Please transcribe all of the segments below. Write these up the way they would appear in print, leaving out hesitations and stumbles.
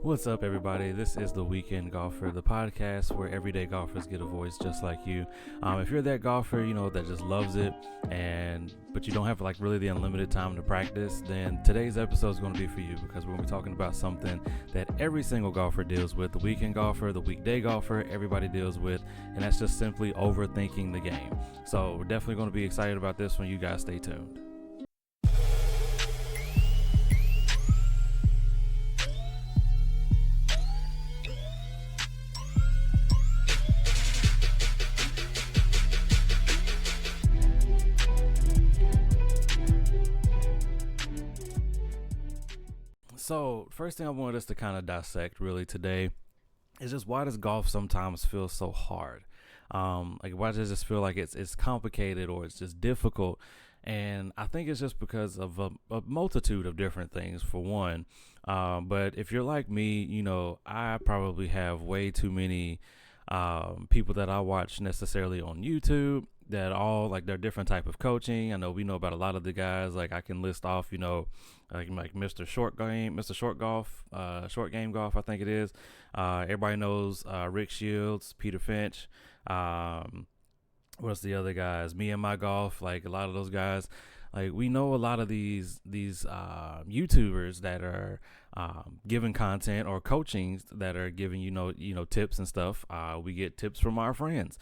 What's up, everybody? This is the Weekend Golfer, the podcast where everyday golfers get a voice just like you. If you're that golfer, that just loves it, but you don't have like really the unlimited time to practice, then today's episode is going to be for you because we're going to be talking about something that every single golfer deals with. The weekend golfer, the weekday golfer, everybody deals with, and that's just simply overthinking the game. So we're definitely going to be excited about this one. You guys stay tuned. So, first thing I wanted us to kind of dissect really today is just why does golf sometimes feel so hard? Why does it just feel like it's complicated or it's just difficult? And I think it's just because of a multitude of different things. For one, but if you're like me, I probably have way too many people that I watch necessarily on YouTube that all like they're different type of coaching. I know we know about a lot of the guys. Like I can list off, like Mr. Short Game, Mr. Short Golf, Short Game Golf, I think it is. Everybody knows Rick Shields, Peter Finch. What's the other guys? Me and My Golf. Like a lot of those guys. Like we know a lot of these YouTubers that are giving content or coachings that are giving tips and stuff. We get tips from our friends.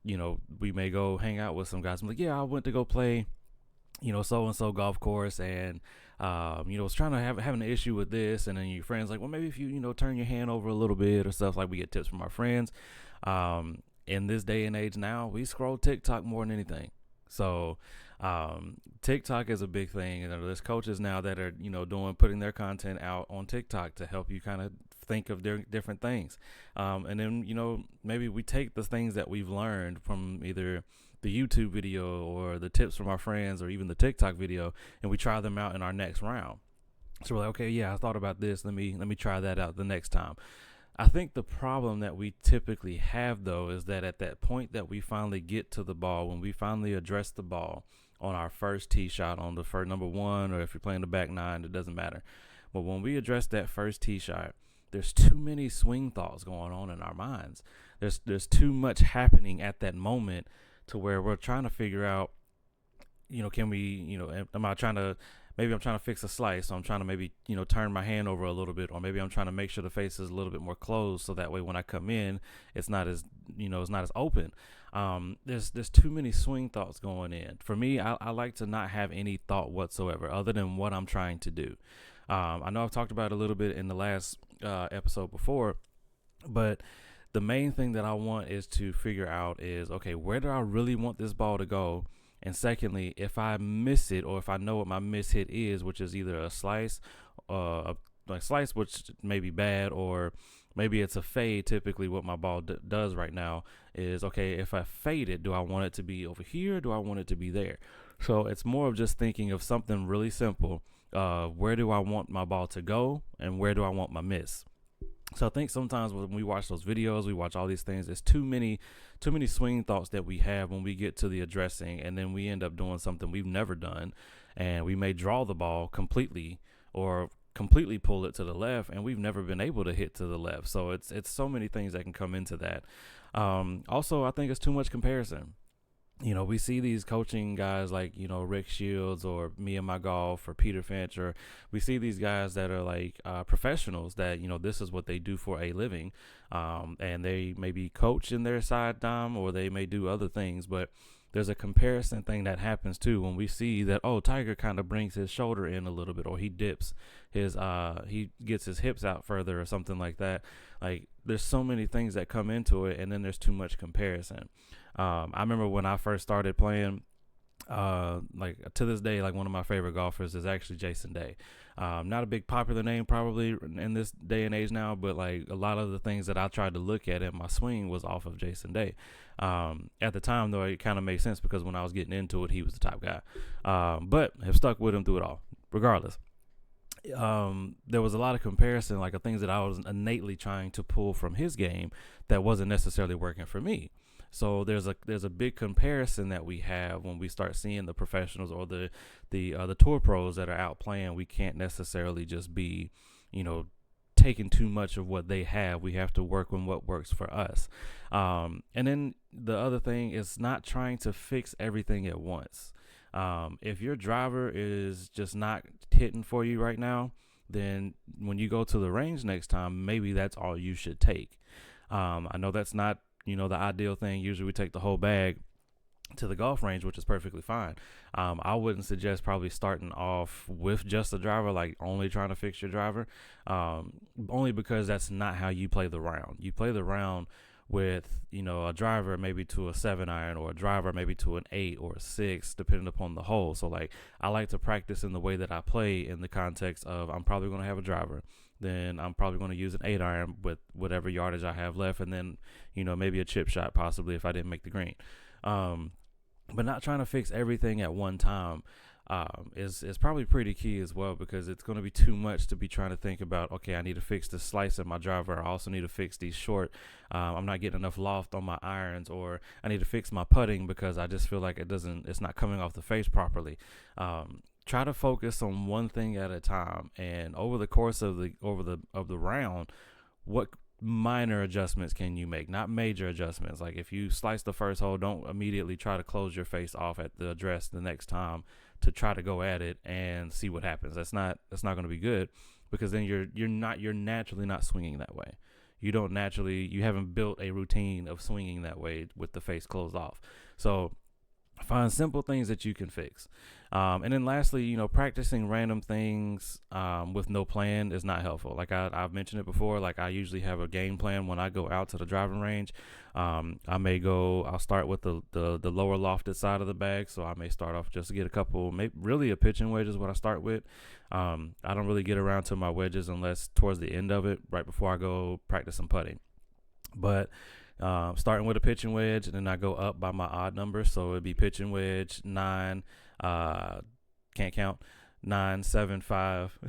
We may go hang out with some guys. I'm like, yeah, I went to go play, so and so golf course, and was trying to having an issue with this, and then your friends like, well, maybe if you turn your hand over a little bit or stuff. Like we get tips from our friends. In this day and age now, we scroll TikTok more than anything. So TikTok is a big thing, and there's coaches now that are putting their content out on TikTok to help you kind of think of different things, and then maybe we take the things that we've learned from either the YouTube video or the tips from our friends or even the TikTok video, and we try them out in our next round. So we're like, okay, yeah, I thought about this, let me try that out the next time. I think the problem that we typically have, though, is that at that point that we finally get to the ball, when we finally address the ball on our first tee shot on the first number one, or if you're playing the back nine, it doesn't matter. But when we address that first tee shot, there's too many swing thoughts going on in our minds. There's too much happening at that moment to where we're trying to figure out, can we, am I trying to, maybe I'm trying to fix a slice, so I'm trying to maybe, turn my hand over a little bit, or maybe I'm trying to make sure the face is a little bit more closed, so that way when I come in, it's not as open. There's too many swing thoughts going in. For me, I like to not have any thought whatsoever other than what I'm trying to do. I know I've talked about it a little bit in the last episode before, but the main thing that I want is to figure out is, okay, where do I really want this ball to go? And secondly, if I miss it, or if I know what my miss hit is, which is either a slice, slice, which may be bad, or maybe it's a fade. Typically what my ball does right now is, okay, if I fade it, do I want it to be over here? Or do I want it to be there? So it's more of just thinking of something really simple. Where do I want my ball to go, and where do I want my miss? So I think sometimes when we watch those videos, we watch all these things, there's too many swing thoughts that we have when we get to the addressing, and then we end up doing something we've never done, and we may draw the ball completely or completely pull it to the left, and we've never been able to hit to the left. So it's so many things that can come into that. Also, I think it's too much comparison. We see these coaching guys like, Rick Shields or Me and My Golf or Peter Finch, or we see these guys that are like professionals that, this is what they do for a living. And they maybe coach in their side time, or they may do other things, but there's a comparison thing that happens too when we see that, oh, Tiger kind of brings his shoulder in a little bit, or he dips his, he gets his hips out further or something like that. Like there's so many things that come into it, and then there's too much comparison. I remember when I first started playing, like to this day, like one of my favorite golfers is actually Jason Day. Not a big popular name probably in this day and age now, but like a lot of the things that I tried to look at in my swing was off of Jason Day. At the time though, it kind of made sense because when I was getting into it, he was the top guy. But have stuck with him through it all, regardless. There was a lot of comparison, like of things that I was innately trying to pull from his game that wasn't necessarily working for me. So there's a big comparison that we have when we start seeing the professionals or the tour pros that are out playing. We can't necessarily just be, taking too much of what they have. We have to work on what works for us. And then the other thing is not trying to fix everything at once. If your driver is just not hitting for you right now, then when you go to the range next time, maybe that's all you should take. I know that's not, the ideal thing. Usually we take the whole bag to the golf range, which is perfectly fine. I wouldn't suggest probably starting off with just the driver, like only trying to fix your driver, only because that's not how you play the round. You play the round with, a driver maybe to a 7-iron, or a driver maybe to an 8 or a 6, depending upon the hole. So like, I like to practice in the way that I play, in the context of I'm probably going to have a driver, then I'm probably going to use an 8-iron with whatever yardage I have left, and then maybe a chip shot possibly if I didn't make the green. But not trying to fix everything at one time is probably pretty key as well, because it's going to be too much to be trying to think about, okay, I need to fix the slice of my driver. I also need to fix these short. I'm not getting enough loft on my irons, or I need to fix my putting because I just feel like it's not coming off the face properly. Try to focus on one thing at a time, and over the course of the round, what minor adjustments can you make, not major adjustments. Like if you slice the first hole, don't immediately try to close your face off at the address the next time to try to go at it and see what happens. That's not going to be good, because then you're naturally not swinging that way. You haven't built a routine of swinging that way with the face closed off. So find simple things that you can fix. And then lastly, practicing random things with no plan is not helpful. Like I've mentioned it before, like I usually have a game plan when I go out to the driving range. I'll start with the lower lofted side of the bag. So I may start off just to get a couple, really a pitching wedge is what I start with. I don't really get around to my wedges unless towards the end of it, right before I go practice some putting. But starting with a pitching wedge, and then I go up by my odd number. So it'd be pitching wedge 9, can't count, 9, 7, 5,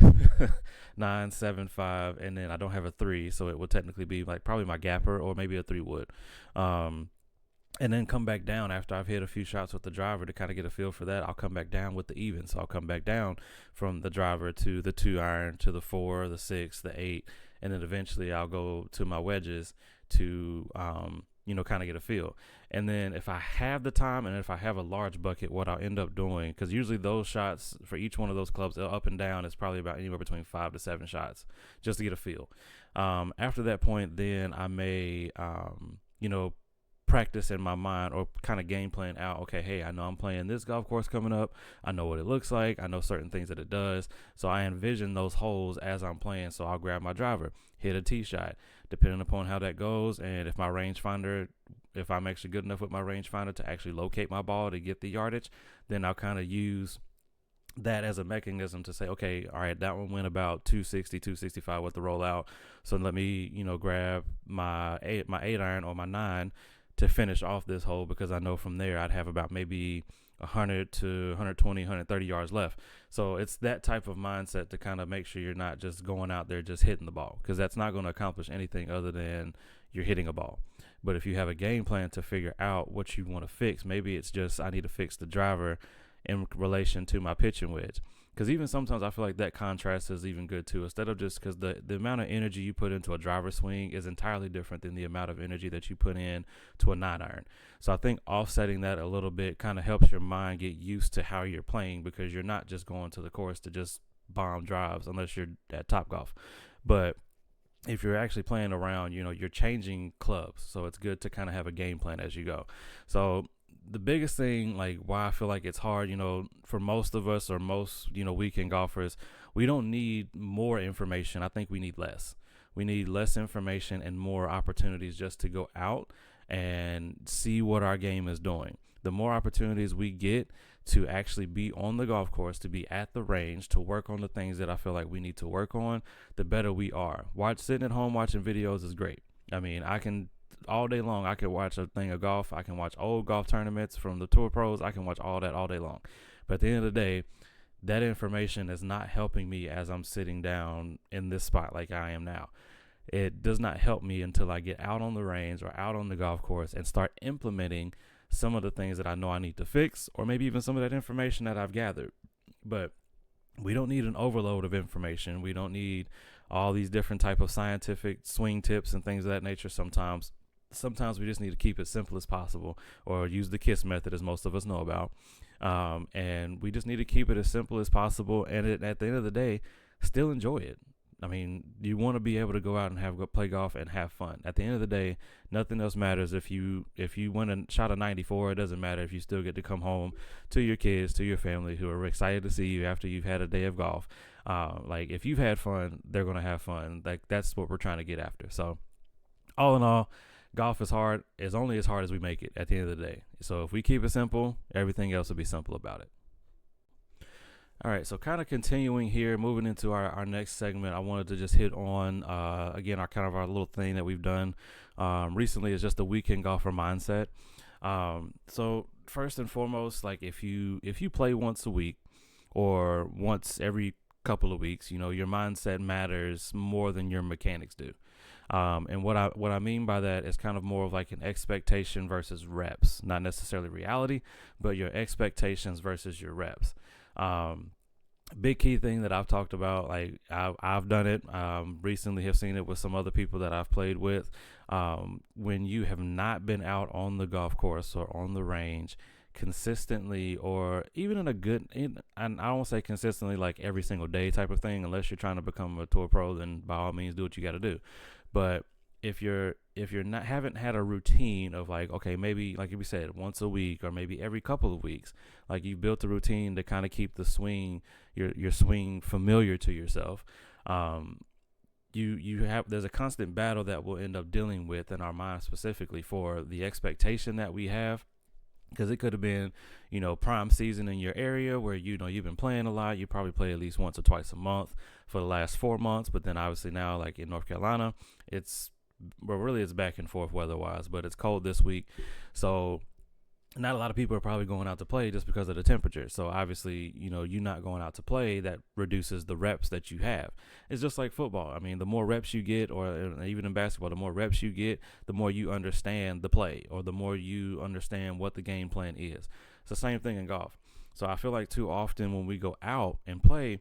9, 7, 5, and then I don't have a 3, so it would technically be like probably my gapper, or maybe a 3 wood. And then come back down after I've hit a few shots with the driver to kind of get a feel for that. I'll come back down with the even. So I'll come back down from the driver to the 2-iron, to the 4, the 6, the 8, and then eventually I'll go to my wedges to kind of get a feel. And then if I have the time, and if I have a large bucket, what I'll end up doing, because usually those shots for each one of those clubs, up and down, is probably about anywhere between 5 to 7 shots just to get a feel. After that point, then I may practice in my mind, or kind of game plan out, okay, hey, I know I'm playing this golf course coming up. I know what it looks like. I know certain things that it does. So I envision those holes as I'm playing. So I'll grab my driver, hit a tee shot, depending upon how that goes. And if I'm actually good enough with my rangefinder to actually locate my ball to get the yardage, then I'll kind of use that as a mechanism to say, okay, all right, that one went about 260, 265 with the rollout. So let me, grab my 8-iron or my 9 to finish off this hole, because I know from there I'd have about maybe 100 to 120, 130 yards left. So it's that type of mindset to kind of make sure you're not just going out there just hitting the ball, because that's not going to accomplish anything other than you're hitting a ball. But if you have a game plan to figure out what you want to fix, maybe it's just I need to fix the driver in relation to my pitching wedge. Because even sometimes I feel like that contrast is even good too. Instead of just, because the amount of energy you put into a driver swing is entirely different than the amount of energy that you put in to a 9-iron. So I think offsetting that a little bit kind of helps your mind get used to how you're playing, because you're not just going to the course to just bomb drives unless you're at Topgolf. But if you're actually playing around, you're changing clubs. So it's good to kind of have a game plan as you go. So the biggest thing, like why I feel like it's hard, for most of us, or most, weekend golfers, we don't need more information. I think we need less. We need less information and more opportunities just to go out and see what our game is doing. The more opportunities we get to actually be on the golf course, to be at the range, to work on the things that I feel like we need to work on, the better we are. Sitting at home watching videos is great. I mean, all day long, I could watch a thing of golf. I can watch old golf tournaments from the tour pros. I can watch all that all day long. But at the end of the day, that information is not helping me as I'm sitting down in this spot like I am now. It does not help me until I get out on the range or out on the golf course and start implementing some of the things that I know I need to fix, or maybe even some of that information that I've gathered. But we don't need an overload of information. We don't need all these different type of scientific swing tips and things of that nature. Sometimes we just need to keep it simple as possible, or use the KISS method, as most of us know about. And we just need to keep it as simple as possible. And at the end of the day, still enjoy it. I mean, you want to be able to go out and play golf and have fun. At the end of the day, nothing else matters. If you went and shot a 94, it doesn't matter if you still get to come home to your kids, to your family, who are excited to see you after you've had a day of golf. Like, if you've had fun, they're gonna have fun. Like, that's what we're trying to get after. So, all in all, golf is hard. It's only as hard as we make it at the end of the day. So if we keep it simple, everything else will be simple about it. All right, so kind of continuing here, moving into our next segment, I wanted to just hit on, again, our little thing that we've done recently is just the weekend golfer mindset. So first and foremost, like, if you play once a week or once every couple of weeks, your mindset matters more than your mechanics do. And what I mean by that is kind of more of like an expectation versus reps, not necessarily reality, but your expectations versus your reps. Big key thing that I've talked about, like I've done it, recently have seen it with some other people that I've played with. When you have not been out on the golf course or on the range consistently, or even and I don't want to say consistently like every single day type of thing, unless you're trying to become a tour pro, then by all means do what you got to do. But if you're not, haven't had a routine of like, okay, maybe like we said, once a week or maybe every couple of weeks, like you built a routine to kind of keep the swing, your swing familiar to yourself. There's a constant battle that we'll end up dealing with in our mind, specifically for the expectation that we have. Because it could have been, prime season in your area where, you've been playing a lot. You probably play at least once or twice a month for the last 4 months. But then obviously now, like in North Carolina, it's back and forth weather-wise, but it's cold this week. So not a lot of people are probably going out to play just because of the temperature. So obviously, you not going out to play, that reduces the reps that you have. It's just like football. I mean, the more reps you get, or even in basketball, the more reps you get, the more you understand the play, or the more you understand what the game plan is. It's the same thing in golf. So I feel like too often when we go out and play,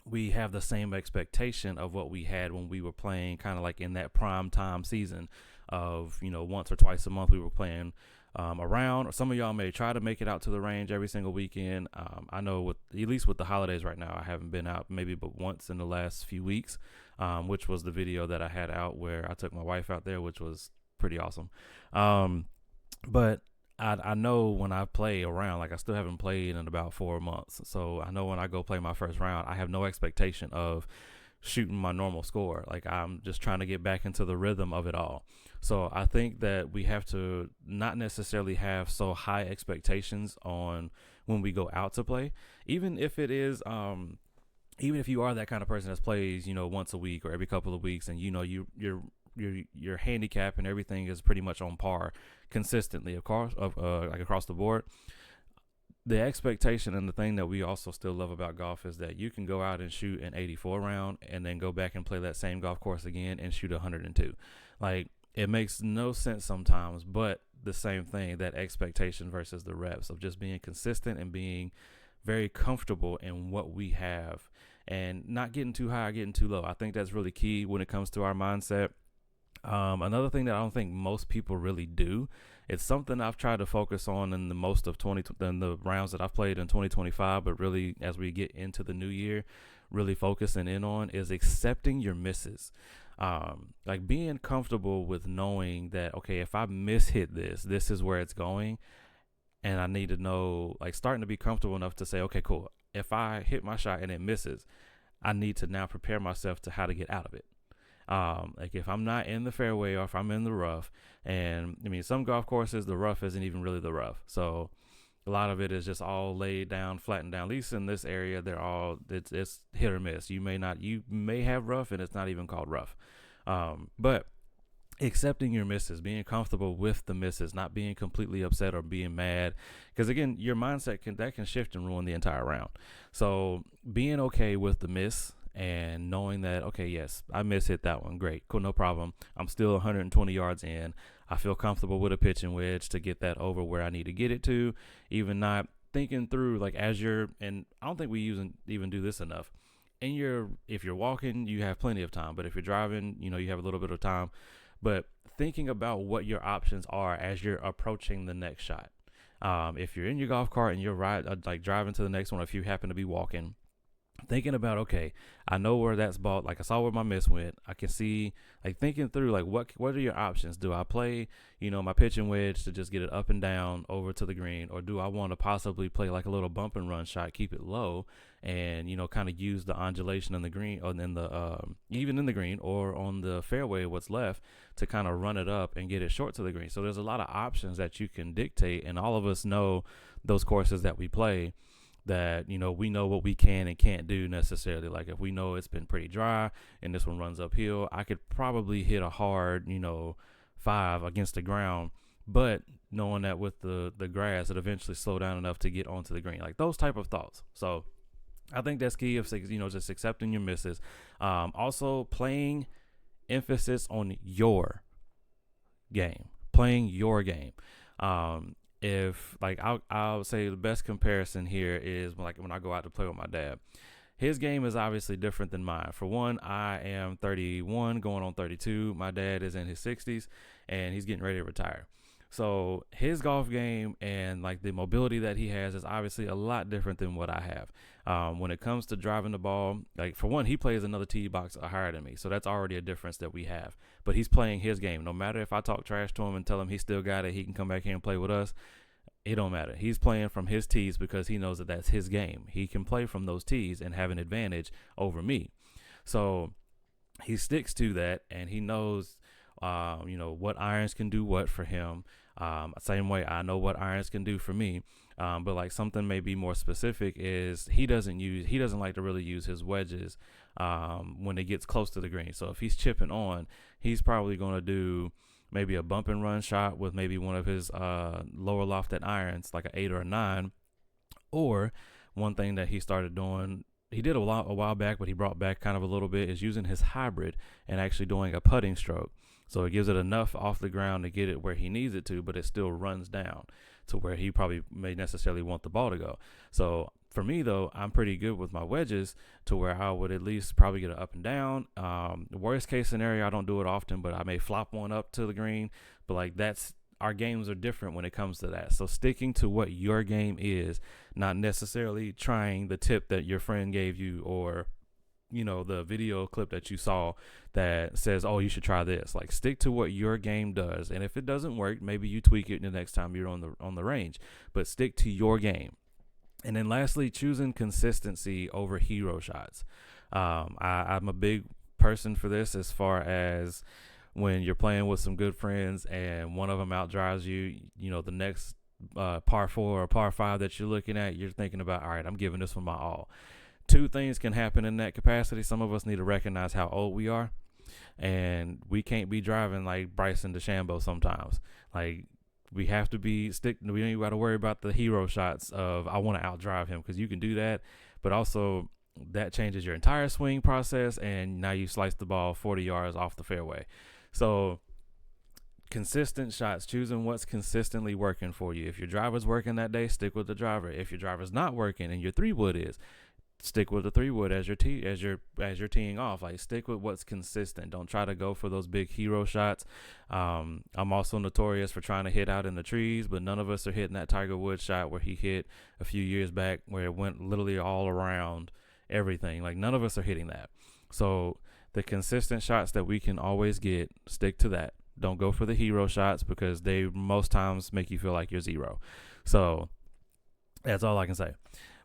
we have the same expectation of what we had when we were playing, kind of like in that prime time season of, once or twice a month we were playing around. Or some of y'all may try to make it out to the range every single weekend. I know at least with the holidays right now, I haven't been out maybe but once in the last few weeks, which was the video that I had out where I took my wife out there, which was pretty awesome. But I know when I play around, like I still haven't played in about 4 months. So I know when I go play my first round, I have no expectation of shooting my normal score. Like, I'm just trying to get back into the rhythm of it all. So I think that we have to not necessarily have so high expectations on when we go out to play, even if it is, even if you are that kind of person that plays, once a week or every couple of weeks, and your handicap and everything is pretty much on par consistently, of course, like across the board. The expectation and the thing that we also still love about golf is that you can go out and shoot an 84 round and then go back and play that same golf course again and shoot 102. Like, it makes no sense sometimes, but the same thing, that expectation versus the reps of just being consistent and being very comfortable in what we have and not getting too high or getting too low. I think that's really key when it comes to our mindset. Another thing that I don't think most people really do, it's something I've tried to focus on in the rounds that I've played in 2025, but really as we get into the new year, really focusing in on, is accepting your misses. Like being comfortable with knowing that, okay, if I mishit this is where it's going. And I need to know, like, starting to be comfortable enough to say, okay, cool. If I hit my shot and it misses, I need to now prepare myself to how to get out of it. Like if I'm not in the fairway or if I'm in the rough, and I mean, some golf courses, the rough isn't even really the rough. So a lot of it is just all laid down, flattened down. At least in this area, it's hit or miss. You may have rough and it's not even called rough. But accepting your misses, being comfortable with the misses, not being completely upset or being mad, because again, your mindset can shift and ruin the entire round. So being okay with the miss and knowing that, okay, yes, I hit that one. Great, cool, no problem. I'm still 120 yards in. I feel comfortable with a pitching wedge to get that over where I need to get it to. Even not thinking through, like, and I don't think we even do this enough. if you're walking, you have plenty of time, but if you're driving, you have a little bit of time. But thinking about what your options are as you're approaching the next shot. If you're in your golf cart and you're like driving to the next one, if you happen to be walking, thinking about, okay, I know where that's ball, like I saw where my miss went. I can see, like, thinking through, like, what are your options? Do I play my pitching wedge to just get it up and down over to the green, or do I want to possibly play like a little bump and run shot, keep it low, and kind of use the undulation in the green, or in the even in the green or on the fairway what's left, to kind of run it up and get it short to the green? So there's a lot of options that you can dictate, and all of us know those courses that we play, that we know what we can and can't do necessarily. Like, if we know it's been pretty dry and this one runs uphill, I could probably hit a hard 5 against the ground, but knowing that with the grass, it eventually slow down enough to get onto the green, like those type of thoughts. So I think that's key, of just accepting your misses. Also playing emphasis on your game, playing your game. If, like, I'll say the best comparison here is when I go out to play with my dad. His game is obviously different than mine. For one, I am 31 going on 32. My dad is in his 60s and he's getting ready to retire. So his golf game and like the mobility that he has is obviously a lot different than what I have. When it comes to driving the ball, like, for one, he plays another tee box higher than me, so that's already a difference that we have. But he's playing his game. No matter if I talk trash to him and tell him he still got it, he can come back here and play with us, it don't matter. He's playing from his tees because he knows that that's his game. He can play from those tees and have an advantage over me. So he sticks to that, and he knows what irons can do what for him. Same way I know what irons can do for me. But like, something maybe more specific is he doesn't like to really use his wedges when it gets close to the green. So if he's chipping on, he's probably going to do maybe a bump and run shot with maybe one of his lower lofted irons, like an 8 or a 9. Or one thing that he started doing, he did a while back, but he brought back kind of a little bit, is using his hybrid and actually doing a putting stroke. So it gives it enough off the ground to get it where he needs it to, but it still runs down to where he probably may necessarily want the ball to go. So for me, though, I'm pretty good with my wedges to where I would at least probably get it up and down. Worst case scenario, I don't do it often, but I may flop one up to the green. But like, our games are different when it comes to that. So sticking to what your game is, not necessarily trying the tip that your friend gave you, or the video clip that you saw that says, oh, you should try this. Like, stick to what your game does, and if it doesn't work, maybe you tweak it the next time you're on the range, but stick to your game. And then lastly, choosing consistency over hero shots. I'm a big person for this, as far as when you're playing with some good friends and one of them outdrives you, the next par 4 or par 5 that you're looking at, you're thinking about, all right, I'm giving this one my all. Two things can happen in that capacity. Some of us need to recognize how old we are, and we can't be driving like Bryson DeChambeau sometimes. Like, we have to we don't even got to worry about the hero shots of, I want to outdrive him, because you can do that, but also that changes your entire swing process, and now you slice the ball 40 yards off the fairway. So consistent shots, choosing what's consistently working for you. If your driver's working that day, stick with the driver. If your driver's not working and your 3-wood is, stick with the 3-wood as you're teeing off. Like, stick with what's consistent. Don't try to go for those big hero shots. I'm also notorious for trying to hit out in the trees, but none of us are hitting that Tiger Woods shot where he hit a few years back, where it went literally all around everything. Like, none of us are hitting that. So the consistent shots that we can always get, stick to that. Don't go for the hero shots, because they most times make you feel like you're zero. So that's all I can say.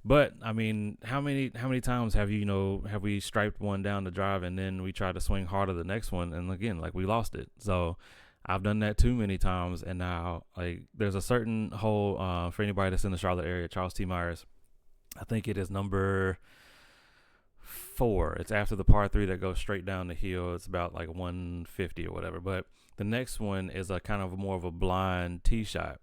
But I mean, how many times have we striped one down the drive and then we tried to swing harder the next one, and again, like, we lost it. So I've done that too many times, and now, like, there's a certain hole for anybody that's in the Charlotte area, Charles T. Myers. I think it is number 4. It's after the par 3 that goes straight down the hill. It's about like 150 or whatever. But the next one is a kind of more of a blind tee shot.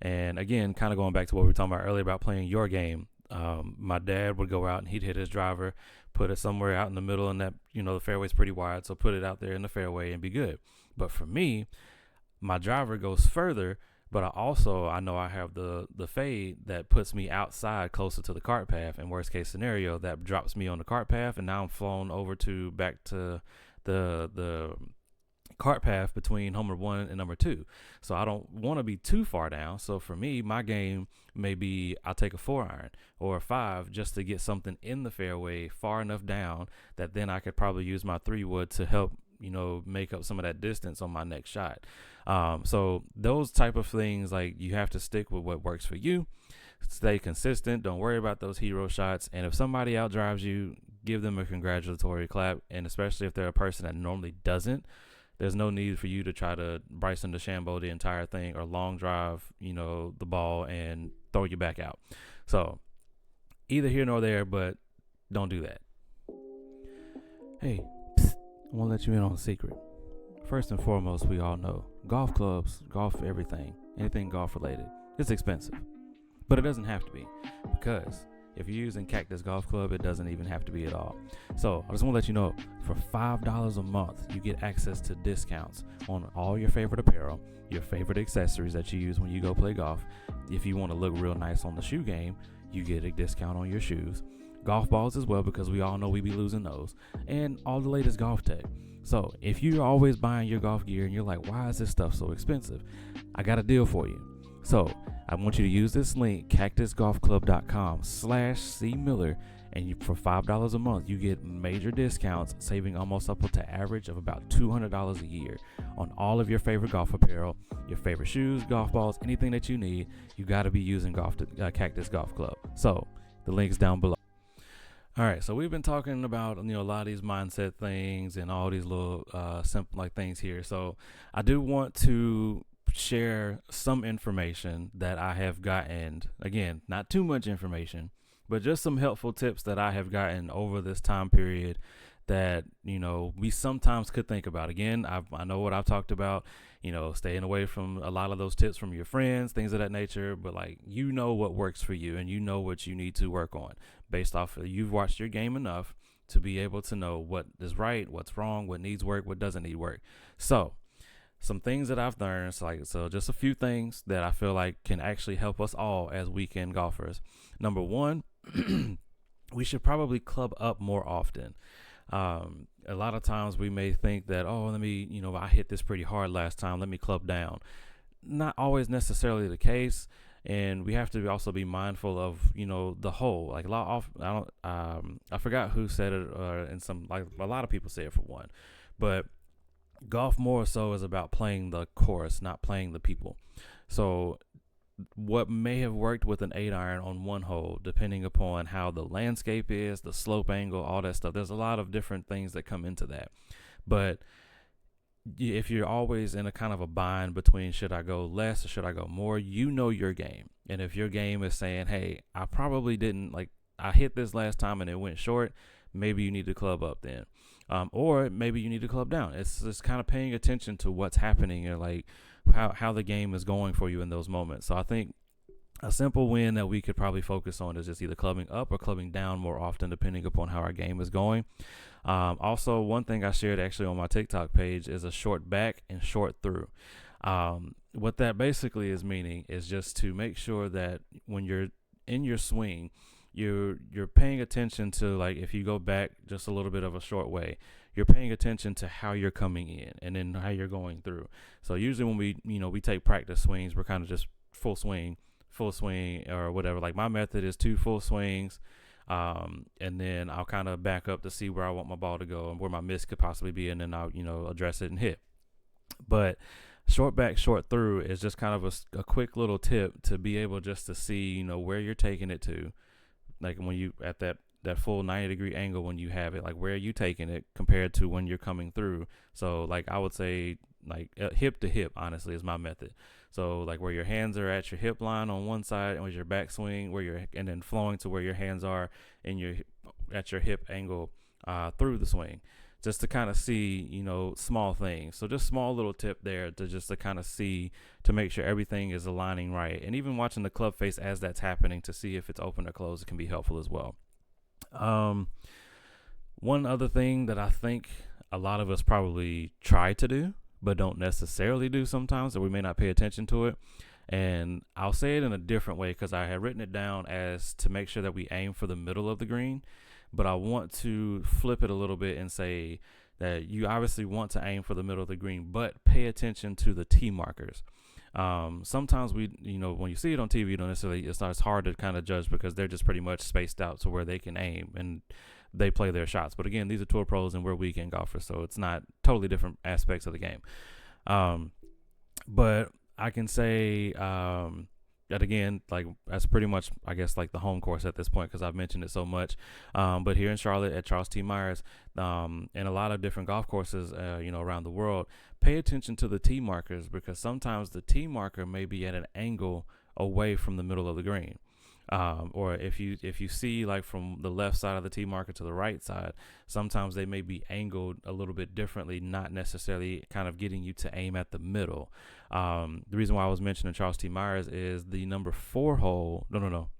And again, kind of going back to what we were talking about earlier about playing your game. My dad would go out and he'd hit his driver, put it somewhere out in the middle, and that, the fairway's pretty wide, so put it out there in the fairway and be good. But for me, my driver goes further, But I know I have the fade that puts me outside closer to the cart path. In worst case scenario, that drops me on the cart path, and now I'm flown over to back to the cart path between home number 1 and number 2. So I don't want to be too far down. So for me, my game may be I'll take a 4-iron or a 5 just to get something in the fairway far enough down that then I could probably use my 3-wood to help, make up some of that distance on my next shot. So those type of things, like, you have to stick with what works for you. Stay consistent. Don't worry about those hero shots. And if somebody outdrives you, give them a congratulatory clap. And especially if they're a person that normally doesn't, there's no need for you to try to Bryson DeChambeau the entire thing or long drive, the ball and throw you back out. So either here nor there, but don't do that. Hey, I want to let you in on a secret. First and foremost, we all know golf clubs, golf everything, anything golf related, it's expensive. But it doesn't have to be, because if you're using Cactus Golf Club, it doesn't even have to be at all. So I just want to let you know, for $5 a month, you get access to discounts on all your favorite apparel, your favorite accessories that you use when you go play golf. If you want to look real nice on the shoe game, you get a discount on your shoes. Golf balls as well, because we all know we be losing those. And all the latest golf tech. So if you're always buying your golf gear and you're like, why is this stuff so expensive? I got a deal for you. So I want you to use this link, cactusgolfclub.com/cmiller, and for $5 a month, you get major discounts, saving almost up to average of about $200 a year on all of your favorite golf apparel, your favorite shoes, golf balls, anything that you need. You got to be using Cactus Golf Club. So the link's down below. All right, so we've been talking about, a lot of these mindset things and all these little simple things here. So I do want to share some information that I have gotten. Again, not too much information, but just some helpful tips that I have gotten over this time period that, we sometimes could think about. Again, I know what I've talked about, staying away from a lot of those tips from your friends, things of that nature, but what works for you, and what you need to work on based off of, you've watched your game enough to be able to know what is right, what's wrong, what needs work, what doesn't need work. So some things that I've learned, so just a few things that I feel like can actually help us all as weekend golfers. Number one, we should probably club up more often. A lot of times we may think that, I hit this pretty hard last time, let me club down. Not always necessarily the case. And we have to also be mindful of, the whole, I forgot who said it, and a lot of people say it for one, but golf more so is about playing the course, not playing the people. So what may have worked with an 8-iron on one hole, depending upon how the landscape is, the slope angle, all that stuff. There's a lot of different things that come into that. But if you're always in a kind of a bind between should I go less or should I go more, your game. And if your game is saying, hey, I probably didn't, I hit this last time and it went short, maybe you need to club up then. Or maybe you need to club down. It's just kind of paying attention to what's happening and how the game is going for you in those moments. So I think a simple win that we could probably focus on is just either clubbing up or clubbing down more often, depending upon how our game is going. Also, one thing I shared actually on my TikTok page is a short back and short through. What that basically is meaning is just to make sure that when you're in your swing, you're paying attention to, if you go back just a little bit of a short way, you're paying attention to how you're coming in and then how you're going through. So usually when we take practice swings, we're kind of just full swing or whatever. My method is 2 full swings. And then I'll kind of back up to see where I want my ball to go and where my miss could possibly be. And then I'll, address it and hit. But short back, short through is just kind of a quick little tip to be able just to see, where you're taking it to. When you at that full 90-degree angle, when you have it, where are you taking it compared to when you're coming through? So I would say hip to hip, honestly, is my method. So where your hands are at your hip line on one side and with your backswing, and then flowing to where your hands are at your hip angle through the swing, just to kind of see, small things. So just small little tip there to kind of see, to make sure everything is aligning right. And even watching the club face as that's happening to see if it's open or closed, it can be helpful as well. One other thing that I think a lot of us probably try to do, but don't necessarily do sometimes, or we may not pay attention to it, And I'll say it in a different way because I had written it down as to make sure that we aim for the middle of the green. But I want to flip it a little bit and say that you obviously want to aim for the middle of the green, but pay attention to the tee markers. Sometimes when you see it on TV, you don't necessarily, it's hard to kind of judge because they're just pretty much spaced out to where they can aim and they play their shots. But again, these are tour pros and we're weekend golfers, so it's not totally different aspects of the game. But I can say that again, like that's pretty much, I guess, like the home course at this point because I've mentioned it so much. But here in Charlotte at Charles T. Myers, and a lot of different golf courses, around the world, pay attention to the tee markers because sometimes the tee marker may be at an angle away from the middle of the green. Or if you see like from the left side of the tee marker to the right side, sometimes they may be angled a little bit differently, not necessarily kind of getting you to aim at the middle. The reason why I was mentioning Charles T. Myers is the number 4 hole. No.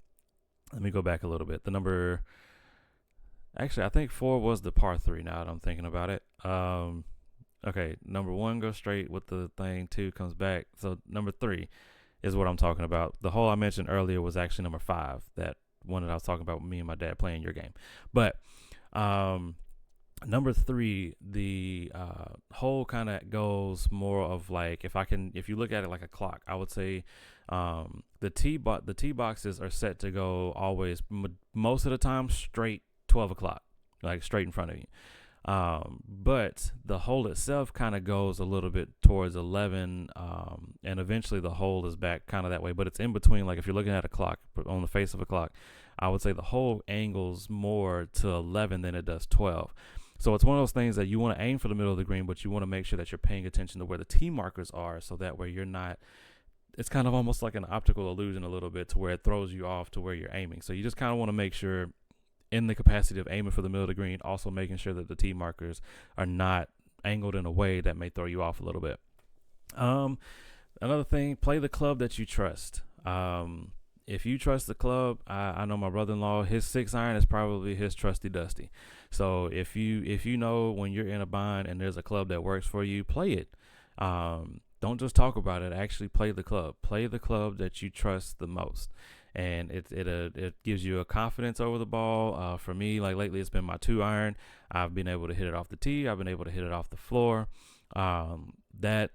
Let me go back a little bit. Actually, I think 4 was the par 3 now that I'm thinking about it. Okay, number 1 goes straight with the thing, 2 comes back. So number 3 is what I'm talking about. The hole I mentioned earlier was actually number 5, that one that I was talking about with me and my dad playing your game. But number 3, the hole kind of goes more of like, if you look at it like a clock, I would say the tee boxes are set to go always, most of the time, straight 12 o'clock, like straight in front of you. But the hole itself kind of goes a little bit towards 11, and eventually the hole is back kind of that way, but it's in between. Like if you're looking at a clock, on the face of a clock, I would say the hole angles more to 11 than it does 12. So it's one of those things that you want to aim for the middle of the green, but you want to make sure that you're paying attention to where the tee markers are, so that way you're not, it's kind of almost like an optical illusion a little bit to where it throws you off to where you're aiming. So you just kind of want to make sure, in the capacity of aiming for the middle of the green, also making sure that the tee markers are not angled in a way that may throw you off a little bit. Another thing, play the club that you trust. If you trust the club, I know my brother-in-law, his 6-iron is probably his trusty dusty. So if you know when you're in a bind and there's a club that works for you, play it. Don't just talk about it. Actually play the club. Play the club that you trust the most. And it gives you a confidence over the ball. For me, like lately, it's been my 2-iron. I've been able to hit it off the tee. I've been able to hit it off the floor. That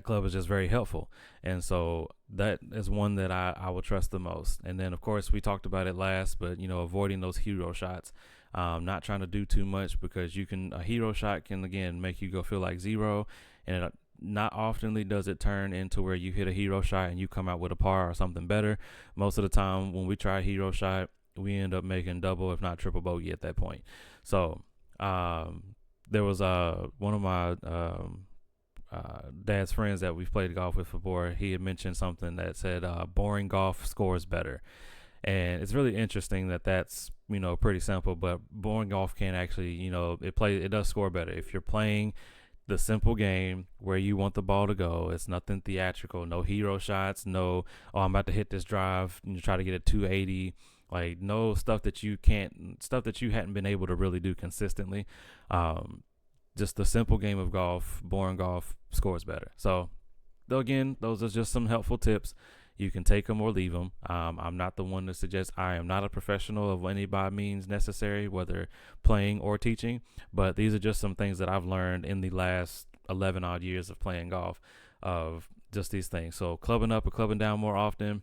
club is just very helpful. And so that is one that I will trust the most. And then, of course, we talked about it last, but, avoiding those hero shots. Not trying to do too much because a hero shot can, again, make you go feel like zero. And not oftenly does it turn into where you hit a hero shot and you come out with a par or something better. Most of the time when we try a hero shot, we end up making double, if not triple bogey at that point. So there was one of my dad's friends that we've played golf with before. He had mentioned something that said boring golf scores better. And it's really interesting that that's, pretty simple, but boring golf can actually, it does score better. If you're playing the simple game where you want the ball to go, it's nothing theatrical, no hero shots, no, I'm about to hit this drive and you try to get a 280, like no stuff that you hadn't been able to really do consistently. Just the simple game of golf, boring golf scores better. So though, again, those are just some helpful tips. You can take them or leave them. I'm not the one to suggest. I am not a professional of any by means necessary, whether playing or teaching. But these are just some things that I've learned in the last 11 odd years of playing golf, of just these things. So clubbing up or clubbing down more often,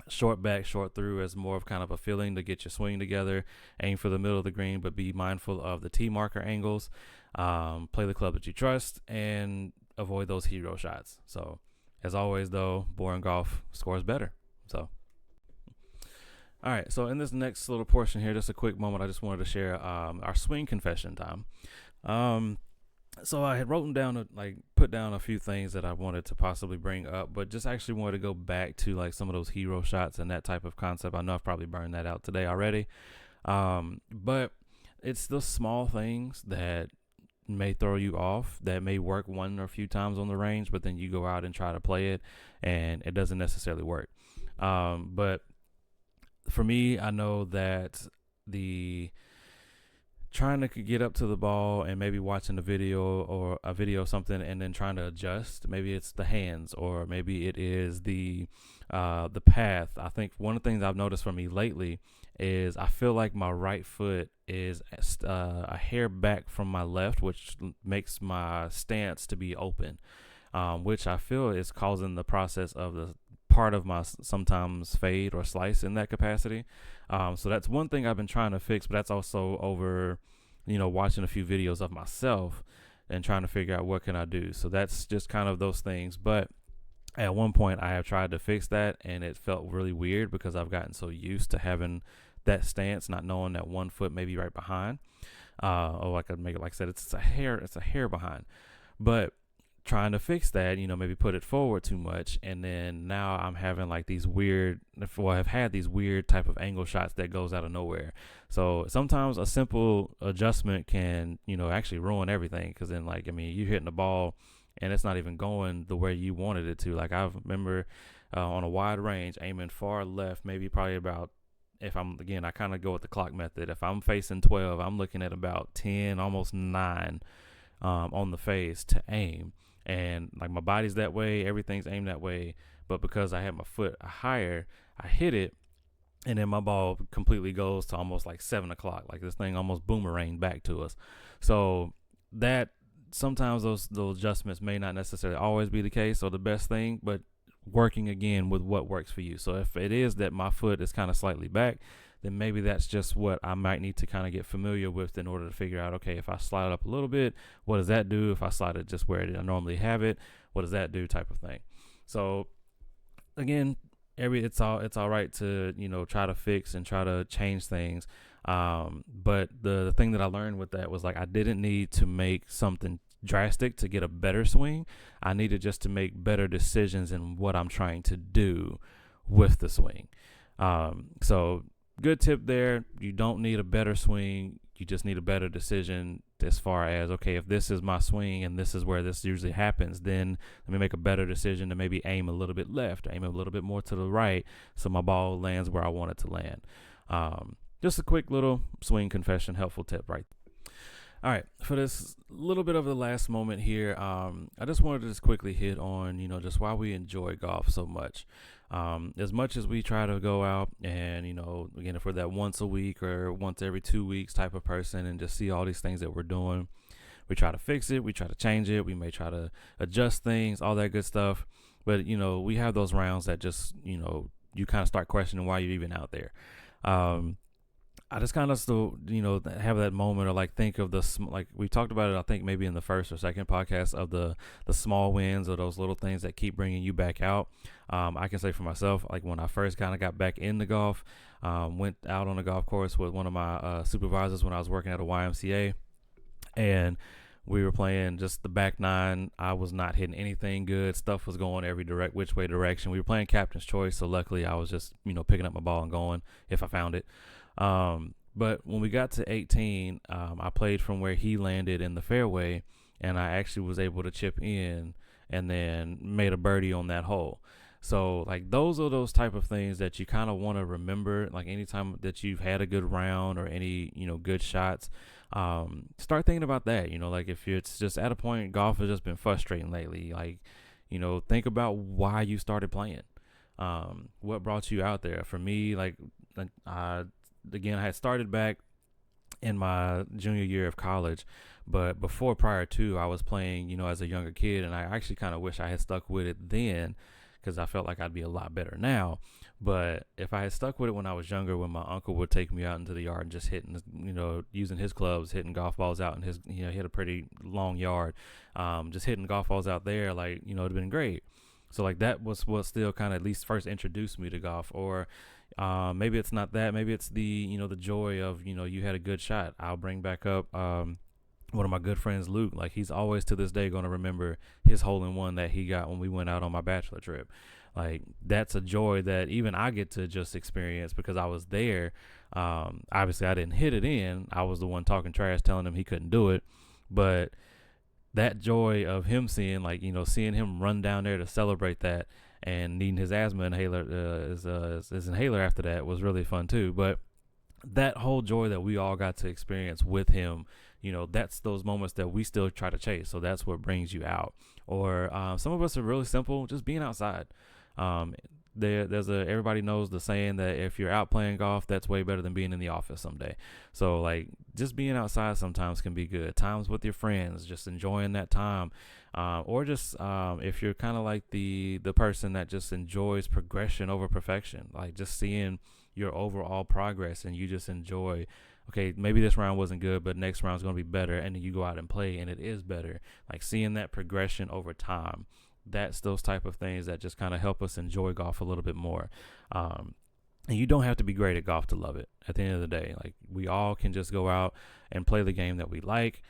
short back, short through as more of kind of a feeling to get your swing together. Aim for the middle of the green, but be mindful of the tee marker angles. Play the club that you trust and avoid those hero shots. So, as always, though, boring golf scores better. So, all right. So in this next little portion here, just a quick moment, I just wanted to share our swing confession time. So I had put down a few things that I wanted to possibly bring up, but just actually wanted to go back to like some of those hero shots and that type of concept. I know I've probably burned that out today already. But it's the small things that may throw you off, that may work one or a few times on the range, but then you go out and try to play it and it doesn't necessarily work. But for me, I know that trying to get up to the ball and maybe watching a video or a video or something, and then trying to adjust. Maybe it's the hands, or maybe it is the path. I think one of the things I've noticed for me lately is I feel like my right foot is a hair back from my left, which makes my stance to be open, which I feel is causing the process of the part of my sometimes fade or slice in that capacity. So that's one thing I've been trying to fix, but that's also over, watching a few videos of myself and trying to figure out what can I do. So that's just kind of those things. But at one point I have tried to fix that, and it felt really weird because I've gotten so used to having that stance, not knowing that one foot may be right behind. Or I could make it, like I said, it's a hair behind. But trying to fix that, maybe put it forward too much, and then now I'm having like these weird, I've had these weird type of angle shots that goes out of nowhere. So sometimes a simple adjustment can, actually ruin everything, because then, like, you're hitting the ball and it's not even going the way you wanted it to. Like, I remember on a wide range aiming far left, maybe probably about, if I kind of go with the clock method. If I'm facing 12, I'm looking at about 10, almost 9 on the face to aim. And like, my body's that way, everything's aimed that way. But because I had my foot higher, I hit it, and then my ball completely goes to almost like 7 o'clock. Like, this thing almost boomeranged back to us. So that sometimes those adjustments may not necessarily always be the case or the best thing, but working again with what works for you. So if it is that my foot is kind of slightly back, then maybe that's just what I might need to kind of get familiar with in order to figure out, okay, if I slide it up a little bit, what does that do? If I slide it just where I normally have it, what does that do, type of thing. So again, it's all right to, try to fix and try to change things. But the thing that I learned with that was, like, I didn't need to make something drastic to get a better swing. I needed just to make better decisions in what I'm trying to do with the swing. So good tip there. You don't need a better swing. You just need a better decision as far as, okay, if this is my swing and this is where this usually happens, then let me make a better decision to maybe aim a little bit left, aim a little bit more to the right, so my ball lands where I want it to land. Just a quick little swing confession, helpful tip, right? All right, for this little bit of the last moment here, I just wanted to just quickly hit on, just why we enjoy golf so much. As much as we try to go out and, again, if we're that once a week or once every 2 weeks type of person and just see all these things that we're doing, we try to fix it, we try to change it, we may try to adjust things, all that good stuff. But, we have those rounds that just, you kind of start questioning why you're even out there. I just kind of still, have that moment, or like think of like we talked about it, I think maybe in the first or second podcast, of the small wins, or those little things that keep bringing you back out. I can say for myself, like when I first kind of got back into golf, went out on a golf course with one of my supervisors when I was working at a YMCA, and we were playing just the back nine. I was not hitting anything good. Stuff was going every which way direction. We were playing captain's choice, so luckily I was just, picking up my ball and going if I found it. But when we got to 18, I played from where he landed in the fairway, and I actually was able to chip in and then made a birdie on that hole. So, like, those are those type of things that you kind of want to remember. Like, anytime that you've had a good round or any, good shots, start thinking about that. Like, if it's just at a point, golf has just been frustrating lately. Like, think about why you started playing. What brought you out there? For me, like, again, I had started back in my junior year of college, but prior to, I was playing, as a younger kid, and I actually kind of wish I had stuck with it then, because I felt like I'd be a lot better now. But if I had stuck with it when I was younger, when my uncle would take me out into the yard and just hitting, using his clubs, hitting golf balls out in his, he had a pretty long yard, just hitting golf balls out there, like, it'd have been great. So, like, that was what still kind of at least first introduced me to golf. Or maybe it's not that. Maybe it's the, the joy of, you had a good shot. I'll bring back up one of my good friends, Luke. Like, he's always to this day going to remember his hole-in-one that he got when we went out on my bachelor trip. Like, that's a joy that even I get to just experience because I was there. Obviously, I didn't hit it in. I was the one talking trash, telling him he couldn't do it. But that joy of him seeing, like, seeing him run down there to celebrate that and needing his asthma inhaler, his inhaler after that was really fun too. But that whole joy that we all got to experience with him, that's those moments that we still try to chase. So that's what brings you out. Or some of us are really simple, just being outside. Um, everybody knows the saying that if you're out playing golf, that's way better than being in the office someday. So like just being outside sometimes can be good. Times with your friends, just enjoying that time. Or just if you're kind of like the person that just enjoys progression over perfection, like just seeing your overall progress, and you just enjoy, okay, maybe this round wasn't good, but next round's going to be better, and then you go out and play and it is better. Like seeing that progression over time, that's those type of things that just kind of help us enjoy golf a little bit more. And you don't have to be great at golf to love it. At the end of the day, like we all can just go out and play the game that we like.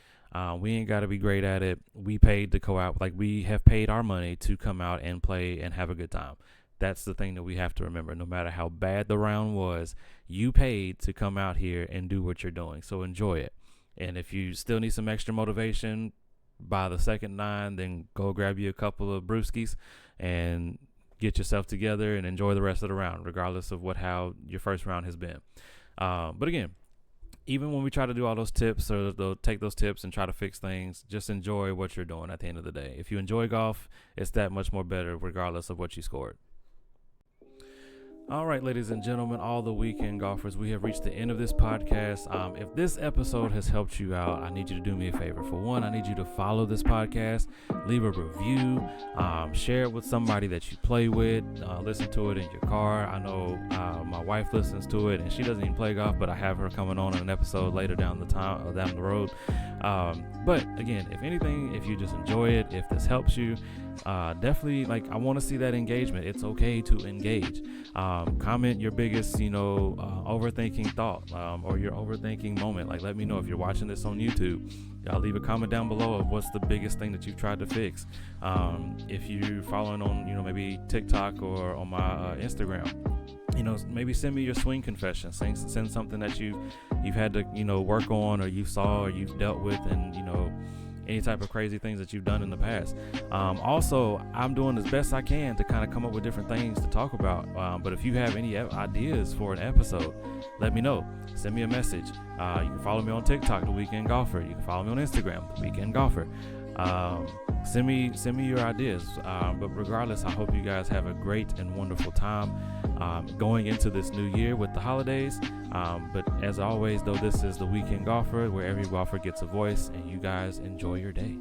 We ain't got to be great at it. We paid to go out, like we have paid our money to come out and play and have a good time. That's the thing that we have to remember. No matter how bad the round was, you paid to come out here and do what you're doing. So enjoy it. And if you still need some extra motivation by the second 9, then go grab you a couple of brewskis and get yourself together and enjoy the rest of the round, regardless of how your first round has been. But again, even when we try to do all those tips, or they'll take those tips and try to fix things, just enjoy what you're doing at the end of the day. If you enjoy golf, it's that much more better regardless of what you scored. All right, ladies and gentlemen, all the weekend golfers, we have reached the end of this podcast. If this episode has helped you out, I need you to do me a favor. For one, I need you to follow this podcast, leave a review, share it with somebody that you play with, listen to it in your car. I know my wife listens to it, and she doesn't even play golf, but I have her coming on in an episode later down the road. But again, if anything, if you just enjoy it, if this helps you, definitely, I want to see that engagement. It's okay to engage. Comment your biggest, overthinking thought, or your overthinking moment. Let me know if you're watching this on YouTube. Leave a comment down below of what's the biggest thing that you've tried to fix. If you're following on, maybe TikTok or on my Instagram, maybe send me your swing confession. Send something that you've had to, work on, or you saw, or you've dealt with, and, any type of crazy things that you've done in the past. Also, I'm doing as best I can to kind of come up with different things to talk about. But if you have any ideas for an episode, let me know. Send me a message. You can follow me on TikTok, The Weekend Golfer. You can follow me on Instagram, The Weekend Golfer. Send me your ideas. But regardless, I hope you guys have a great and wonderful time going into this new year with the holidays. But as always, though, this is The Weekend Golfer, where every golfer gets a voice, and you guys enjoy your day.